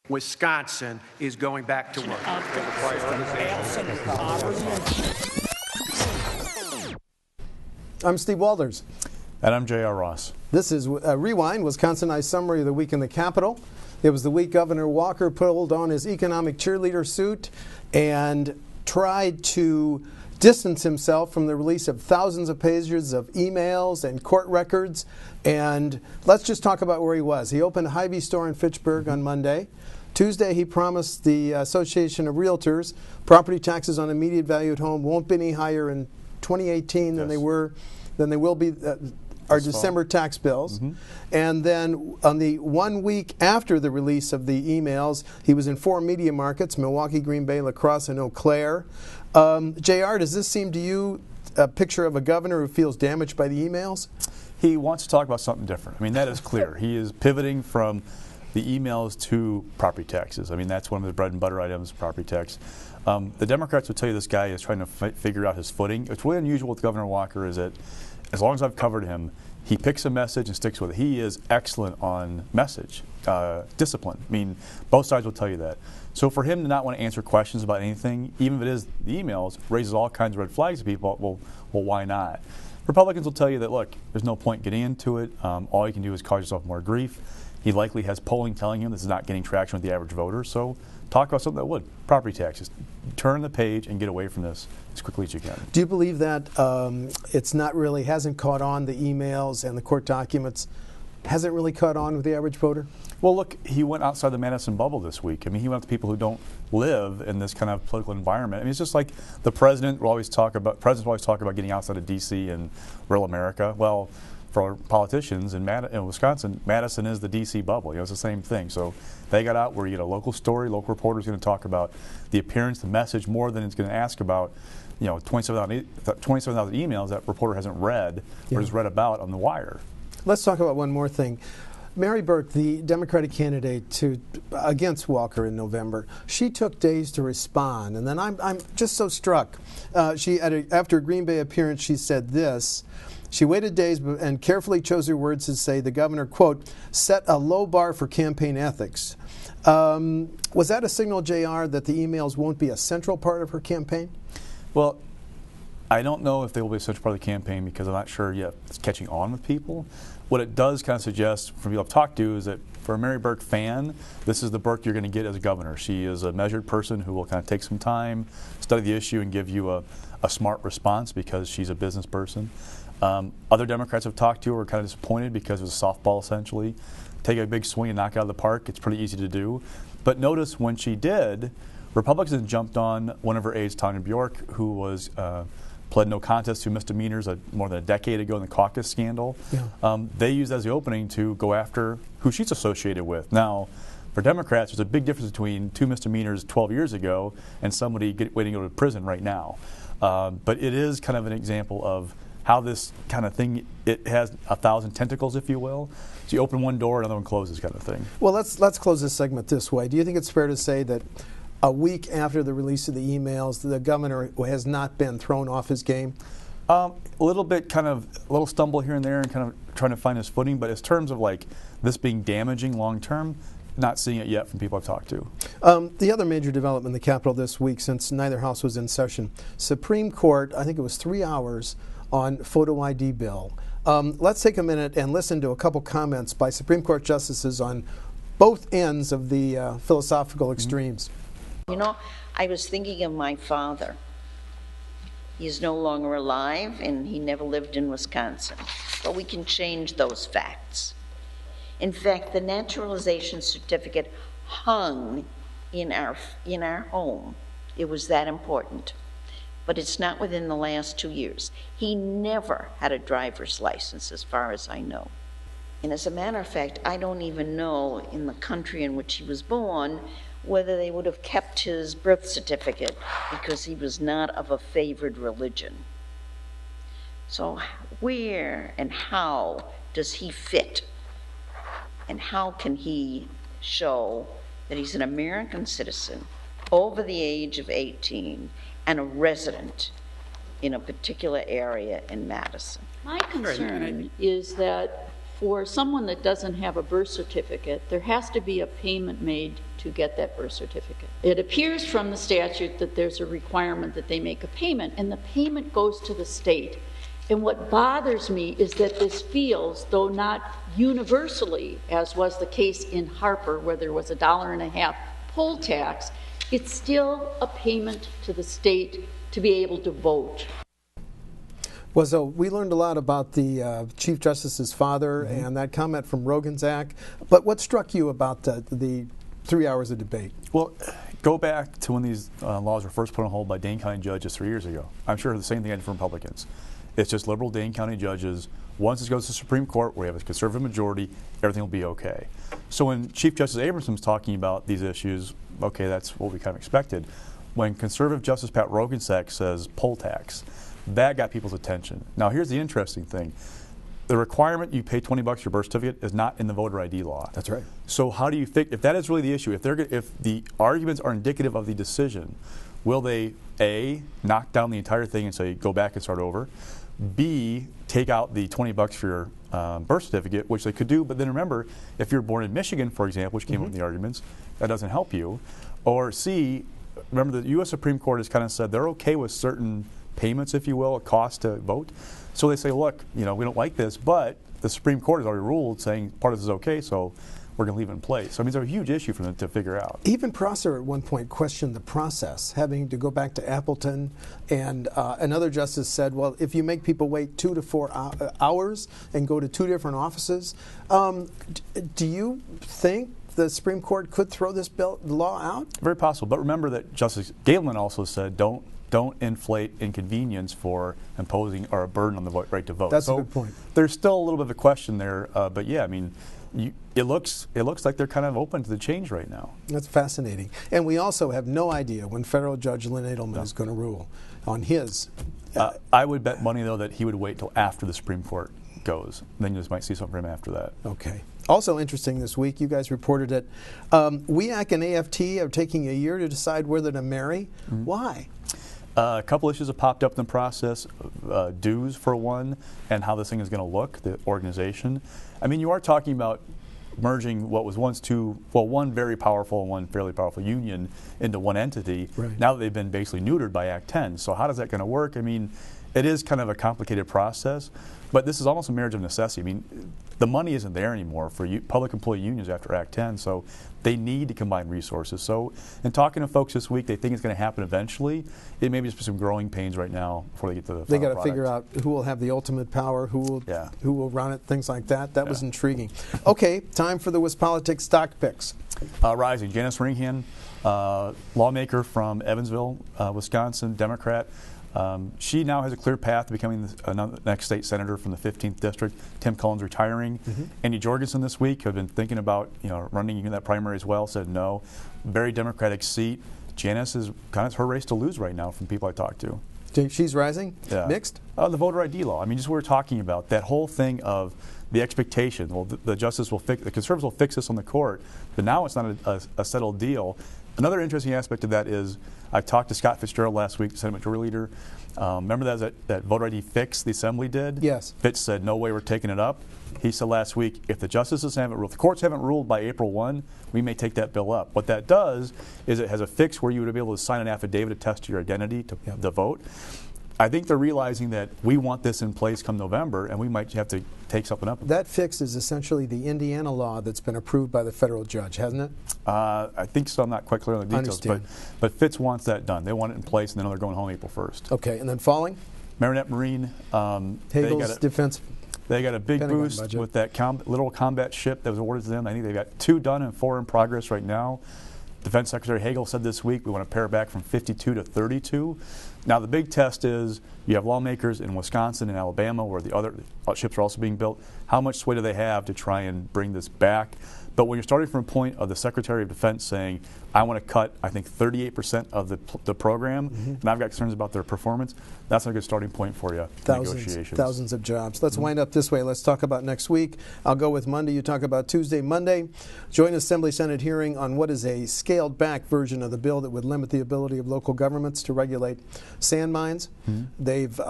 Wisconsin is going back to work. I'm Steve Walders. And I'm J.R. Ross. This is Rewind, WisconsinEye summary of the week in the Capitol. It was the week Governor Walker pulled on his economic cheerleader suit and tried to distance himself from the release of thousands of pages of emails and court records. And let's just talk about where he was. He opened a Hy-Vee store in Fitchburg on Monday. Tuesday, he promised the Association of Realtors property taxes on immediate valued home won't be any higher in 2018 than they will be our December tax bills. And then on the 1 week after the release of the emails, he was in 4 media markets: Milwaukee, Green Bay, La Crosse, and Eau Claire. JR, does this seem to you a picture of a governor who feels damaged by the emails? He wants to talk about something different. I mean, that is clear. He is pivoting from the emails to property taxes. I mean, that's one of the bread and butter items, property tax. The Democrats would tell you this guy is trying to figure out his footing. What's really unusual with Governor Walker is that as long as I've covered him, he picks a message and sticks with it. He is excellent on message, discipline. I mean, both sides will tell you that. So for him to not want to answer questions about anything, even if it is the emails, raises all kinds of red flags to people. Well, why not? Republicans will tell you that, look, there's no point getting into it. All you can do is cause yourself more grief. He likely has polling telling him this is not getting traction with the average voter. So talk about something that would. Property taxes. Turn the page and get away from this as quickly as you can. Do you believe that it's not really, hasn't caught on, the emails and the court documents, hasn't really caught on with the average voter? Well, look, he went outside the Madison bubble this week. I mean, he went to people who don't live in this kind of political environment. I mean, it's just like the presidents will always talk about getting outside of D.C. and rural America. Well, for politicians in Wisconsin, Madison is the D.C. bubble. You know, it's the same thing. So they got out where you get a local story, local reporter's going to talk about the appearance, the message, more than it's going to ask about, 27,000 emails that reporter hasn't read or has read about on the wire. Let's talk about one more thing. Mary Burke, the Democratic candidate against Walker in November, she took days to respond, and then I'm just so struck. After a Green Bay appearance, she said this. She waited days and carefully chose her words to say the governor, quote, set a low bar for campaign ethics. Was that a signal, JR, that the emails won't be a central part of her campaign? Well, I don't know if they will be a central part of the campaign because I'm not sure yet it's catching on with people. What it does kind of suggest from people I've talked to is that for a Mary Burke fan, this is the Burke you're going to get as a governor. She is a measured person who will kind of take some time, study the issue, and give you a smart response because she's a business person. Other Democrats I've talked to are kind of disappointed because it was a softball essentially. Take a big swing and knock it out of the park. It's pretty easy to do. But notice when she did, Republicans jumped on one of her aides, Tanya Bjork, who was pled no contest to misdemeanors more than a decade ago in the caucus scandal. Yeah. They used that as the opening to go after who she's associated with. Now, for Democrats, there's a big difference between 2 misdemeanors 12 years ago and somebody waiting to go to prison right now. But it is kind of an example of how this kind of thing, it has 1,000 tentacles, if you will. So you open one door, another one closes kind of thing. Well, let's close this segment this way. Do you think it's fair to say that a week after the release of the emails, the governor has not been thrown off his game? A little bit, kind of a little stumble here and there and kind of trying to find his footing. But in terms of like this being damaging long term, not seeing it yet from people I've talked to. The other major development in the Capitol this week, since neither house was in session, Supreme Court, I think it was 3 hours on photo ID bill. Let's take a minute and listen to a couple comments by Supreme Court justices on both ends of the philosophical extremes. You know, I was thinking of my father. He's no longer alive, and he never lived in Wisconsin. But we can change those facts. In fact, the naturalization certificate hung in our home. It was that important. But it's not within the last 2 years. He never had a driver's license, as far as I know. And as a matter of fact, I don't even know in the country in which he was born whether they would have kept his birth certificate because he was not of a favored religion. So where and how does he fit? And how can he show that he's an American citizen over the age of 18 and a resident in a particular area in Madison? My concern is that for someone that doesn't have a birth certificate, there has to be a payment made to get that birth certificate. It appears from the statute that there's a requirement that they make a payment, and the payment goes to the state. And what bothers me is that this feels, though not universally, as was the case in Harper, where there was $1.50 poll tax, it's still a payment to the state to be able to vote. Well, so we learned a lot about the Chief Justice's father and that comment from Roganzak. But what struck you about the 3 hours of debate? Well, go back to when these laws were first put on hold by Dane County judges 3 years ago. I'm sure the same thing happened for Republicans. It's just liberal Dane County judges. Once it goes to the Supreme Court, where we have a conservative majority, everything will be okay. So when Chief Justice Abrahamson was talking about these issues, okay, that's what we kind of expected. When conservative Justice Pat Roganzak says poll tax, that got people's attention. Now here's the interesting thing. The requirement you pay $20 for your birth certificate is not in the voter ID law. That's right. So how do you fix, if that is really the issue, if the arguments are indicative of the decision, will they A, knock down the entire thing and say go back and start over? B, take out the $20 for your birth certificate, which they could do, but then remember, if you're born in Michigan, for example, which came up in the arguments, that doesn't help you. Or C, remember the U.S. Supreme Court has kind of said they're okay with certain payments, if you will, a cost to vote. So they say, look, we don't like this, but the Supreme Court has already ruled saying part of this is okay, so we're going to leave it in place. So I mean, it's a huge issue for them to figure out. Even Prosser at one point questioned the process, having to go back to Appleton, and another justice said, well, if you make people wait 2 to 4 hours and go to 2 different offices, do you think the Supreme Court could throw this law out? Very possible, but remember that Justice Galen also said don't inflate inconvenience for imposing or a burden on the right to vote. That's a good point. There's still a little bit of a question there, but yeah, I mean, it looks like they're kind of open to the change right now. That's fascinating. And we also have no idea when federal judge Lynn Edelman is going to rule on his. I would bet money, though, that he would wait till after the Supreme Court goes. Then you just might see something from him after that. Okay. Also interesting this week, you guys reported it. WEAC and AFT are taking a year to decide whether to marry. Mm-hmm. Why? A couple issues have popped up in the process, dues for one, and how this thing is going to look, the organization. I mean, you are talking about merging what was once one very powerful and one fairly powerful union into one entity. Right. Now that they've been basically neutered by Act 10. So how is that going to work? I mean, it is kind of a complicated process, but this is almost a marriage of necessity. I mean, the money isn't there anymore for public employee unions after Act 10, so they need to combine resources. So in talking to folks this week, they think it's going to happen eventually. It may be just some growing pains right now before they get to the They final got to figure out who will have the ultimate power, who will run it, things like that. That was intriguing. Okay, time for the WisPolitics stock picks. Rising. Janice Ringhan, lawmaker from Evansville, Wisconsin, Democrat. She now has a clear path to becoming the next state senator from the 15th district. Tim Cullen's retiring. Mm-hmm. Andy Jorgensen this week had been thinking about running in that primary as well. Said no. Very Democratic seat. Janice is kind of her race to lose right now from people I talked to. She's rising. Yeah. Mixed. The voter ID law. I mean, just what we're talking about. That whole thing of the expectation. Well, the justice will fix. The conservatives will fix this on the court. But now it's not a settled deal. Another interesting aspect of that is I talked to Scott Fitzgerald last week, the Senate Majority Leader. Remember that voter ID fix the Assembly did? Yes. Fitch said, no way, we're taking it up. He said last week, if the justices haven't ruled, the courts haven't ruled by April 1, we may take that bill up. What that does is it has a fix where you would be able to sign an affidavit attest to your identity to vote. I think they're realizing that we want this in place come November, and we might have to take something up. That fix is essentially the Indiana law that's been approved by the federal judge, hasn't it? I think so. I'm not quite clear on the details, but Fitz wants that done. They want it in place, and then they're going home April 1st. Okay, and then falling? Marinette Marine. Hagel's defense. They got a big boost budget with that little combat ship that was awarded to them. I think they've got 2 done and 4 in progress right now. Defense Secretary Hagel said this week we want to pare it back from 52 to 32. Now the big test is you have lawmakers in Wisconsin and Alabama where the other ships are also being built. How much sway do they have to try and bring this back? But when you're starting from a point of the Secretary of Defense saying, I want to cut, I think, 38% of the program, and I've got concerns about their performance, that's a good starting point for you. Thousands of jobs. Let's wind up this way. Let's talk about next week. I'll go with Monday. You talk about Tuesday. Monday, joint Assembly Senate hearing on what is a scaled-back version of the bill that would limit the ability of local governments to regulate sand mines. They've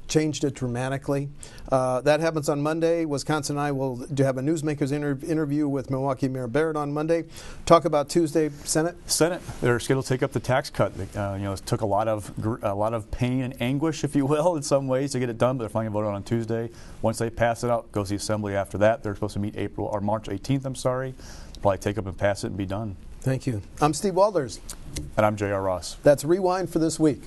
changed it dramatically. That happens on Monday. WisconsinEye will have a newsmakers interview with Milwaukee Mayor Barrett on Monday. Talk about Tuesday, Senate. Senate, they're scheduled to take up the tax cut. It took a lot of pain and anguish, if you will, in some ways to get it done, but they're finally voted on Tuesday. Once they pass it out, goes to the Assembly after that. They're supposed to meet March 18th, Probably take up and pass it and be done. Thank you. I'm Steve Walders. And I'm J.R. Ross. That's Rewind for this week.